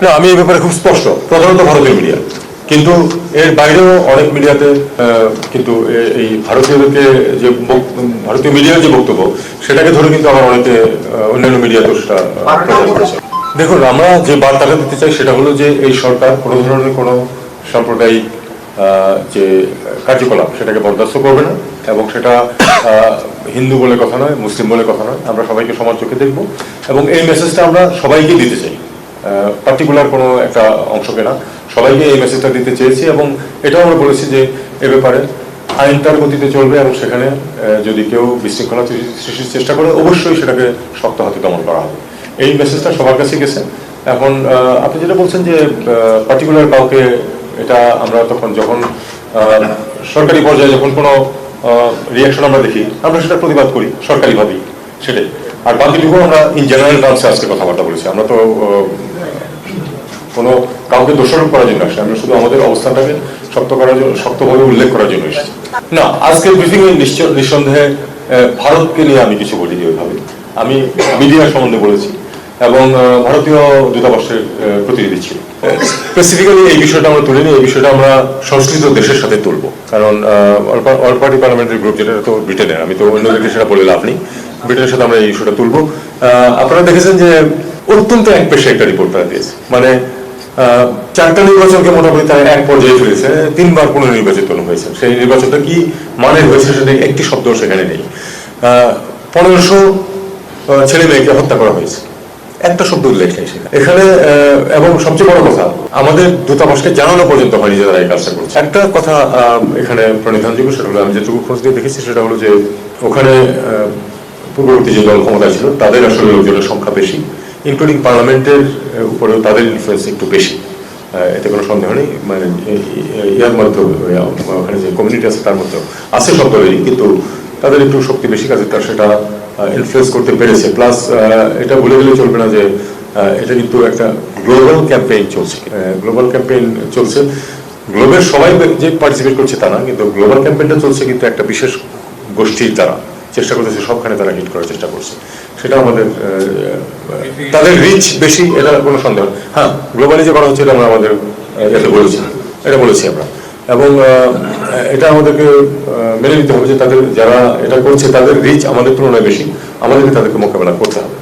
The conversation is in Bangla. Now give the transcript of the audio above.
না, আমি এই ব্যাপারে খুব স্পষ্ট, প্রধানত ভারতীয় মিডিয়া, কিন্তু এর বাইরেও অনেক মিডিয়াতে কিন্তু এই ভারতীয়দেরকে যে ভারতীয় মিডিয়ার যে বক্তব্য সেটাকে ধরে কিন্তু আবার অনেকে অন্যান্য মিডিয়া তো সেটা প্রচার করেছে। দেখুন, আমরা যে বার্তাটা দিতে চাই সেটা হলো যে এই সরকার কোনো ধরনের কোনো সাম্প্রদায়িক যে কার্যকলাপ সেটাকে বরদাস্ত করবে না, এবং সেটা হিন্দু বলে কথা নয়, মুসলিম বলে কথা নয়, আমরা সবাইকে সমান চোখে দেখবো এবং এই মেসেজটা আমরা সবাইকে দিতে চাই, পার্টিকুলার কোনো একটা অংশকে না, সবাইকে এই মেসেজটা দিতে চেয়েছি। এবং এটাও আমরা বলেছি যে এ ব্যাপারে আইন তার গতিতে চলবে এবং সেখানে যদি কেউ বিশৃঙ্খলা সৃষ্টির চেষ্টা করে অবশ্যই সেটাকে শক্ত হাতে দমন করা হবে। এই মেসেজটা সবার কাছে গেছে। এখন আপনি যেটা বলছেন যে পার্টিকুলার কাউকে, এটা আমরা যখন সরকারি পর্যায়ে যখন কোনো রিয়াকশন আমরা দেখি, আমরা সেটা প্রতিবাদ করি সরকারিভাবেই, সেটাই। আর বাকিটুকু আমরা ইন জেনারেল টার্মসে আজকে কথাবার্তা বলেছি। আমরা তো কোনো কাউকে দোষারোপ করার জন্য আসছি, আমরা শুধু আমাদের অবস্থানটাকে শক্তভাবে উল্লেখ করার জন্য এসেছি। না, আজকের ব্রিফিং এ নিঃসন্দেহে ভারতকে নিয়ে আমি কিছু বলিনি ওইভাবে। আমি মিডিয়া সম্বন্ধে বলেছি এবং ভারতীয় দূতাবাসের প্রতিনিধি ছিল। স্পেসিফিক্যালি এই বিষয়টা আমরা তুলিনি, এই বিষয়টা আমরা সংশ্লিষ্ট দেশের সাথে তুলব, কারণ অল পার্টি পার্লামেন্টারি গ্রুপ যেটা তো ব্রিটেনের, আমি তো অন্য দেশের সেটা বলে লাভ নেই, ব্রিটেনের সাথে আমরা এই ইস্যুটা তুলব। আপনারা দেখেছেন যে অত্যন্ত একপেশে একটা রিপোর্ট তারা দিয়েছে, মানে 4টা নির্বাচনকে মোটামুটি তারা এক পর্যায়ে ফেলেছে, 3 বার পুনর্নির্বাচিত হয়েছে। সেই নির্বাচনটা কি মানে হয়েছে সেটা একটি শব্দ সেখানে নেই। 1500 ছেলে মেয়েকে হত্যা করা হয়েছে, একটা শব্দ উল্লেখ নেই সেখানে এখানে। এবং সবচেয়ে বড় কথা, আমাদের দূতাবাসকে জানানো পর্যন্ত হয়নি যে তারা এই কাজটা করছে। একটা কথা এখানে প্রণিধানযোগ্য, সেটা হলো আমি যেটুকু খোঁজ দিয়ে দেখেছি সেটা হলো যে ওখানে পূর্ববর্তী যে দল ক্ষমতায় ছিল তাদের আসলে লোকজনের সংখ্যা বেশি, ইনক্লুডিং পার্লামেন্টের উপরেও তাদের ইনফ্লুয়েন্স একটু বেশি, এতে কোনো সন্দেহ নেই। মানে ইয়ার মধ্যে ওখানে যে কমিউনিটি আছে তার মধ্যেও আছে সব দলেরই, কিন্তু তাদের একটু শক্তি বেশি, কাজে তার সেটা ইনফ্লুয়েন্স করতে পেরেছে। প্লাস এটা ভুলে গেলে চলবে না যে এটা কিন্তু একটা গ্লোবাল ক্যাম্পেইন চলছে, গ্লোবাল সবাই যে পার্টিসিপেট করছে তা না, কিন্তু গ্লোবাল ক্যাম্পেইনটা চলছে কিন্তু একটা বিশেষ গোষ্ঠীর দ্বারা চেষ্টা করতেছে, সবখানে তারা হিট করার চেষ্টা করছে। সেটা আমাদের তাদের রিচ বেশি, এটা কোনো সন্দেহ। হ্যাঁ, গ্লোবালি যে করা হচ্ছে এটা আমরা আমাদের এটা বলেছি আমরা, এবং এটা আমাদেরকে মেনে নিতে হবে যে তাদের যারা এটা করছে তাদের রিচ আমাদের তুলনায় বেশি, আমাদেরকে তাদেরকে মোকাবেলা করতে হবে।